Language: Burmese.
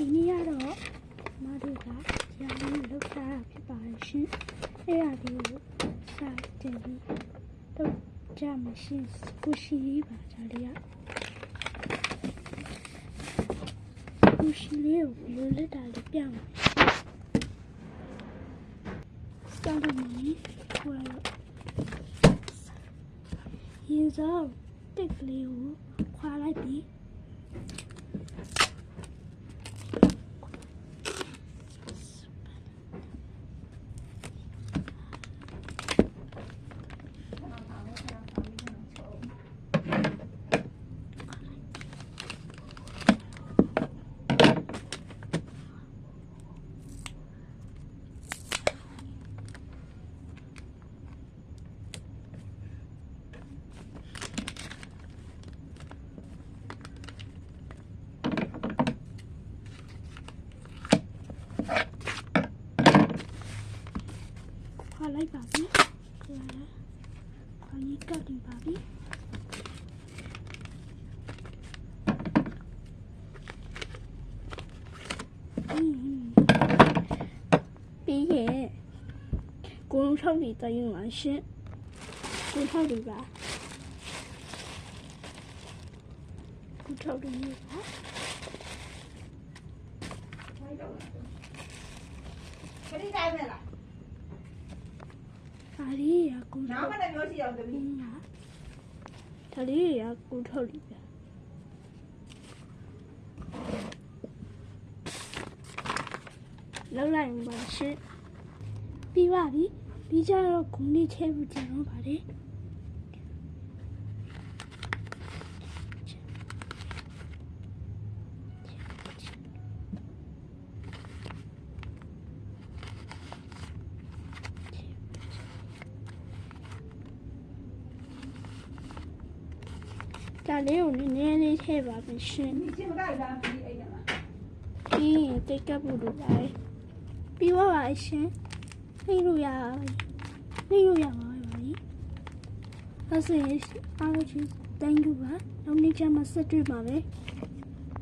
ဒီနေ့ကတော့မတို့ကရောင်းလို့လောက်ထားတာဖြစ်ပါတယ်ရှင်အဲ့ဒါလေးကိုစာတင်ပြီးတော့ကြမရှိကိုရှိလေးပါဒါလေးကကိုရှိလေးကိုဘယ်လိုလက်တာလေးပြမယ်စတားမယ်ဟိုရင်စောတက်ကလေးကိုခွာလိုက်ပြီးခွာလိုက်ပါပြီခွာရေးကတ်တင်ပါပြီပြီးရဲ့ကိုလုံးထောက်နေတိုင်းပါရှင်ကိုထောက်နေပါကိုထောက်နေပါခရီးတိုင်းမဲ့လား ဒါလေးရကို နောက်မှလည်းမျိုးရှိအောင်သမီး ဒါလေးရကိုထောက်နေပါလောက်လိုက်ပါရှင်ပြီးပါပြီပြီးကြတော့ဂုံလေးချဲဖို့ကြံတော့ပါတယ်ဒါလေးကိုနည်းနည်းလေးထည့်ပါမယ်ရှင် ဒီချင်းမကလာပြီးအဲ့ဒါလား ပြီးရင်တိတ်ကပ်ဖို့လိုပါတယ်ပြီးသွားပါရှင်နှိမ့်လို့ရပါပြီနှိမ့်လို့ရပါပြီအဲ့ဆိုရင်အားလုံးချင်း thank you ပါနောက်နေ့ကျမှဆက်တွေ့ပါမယ်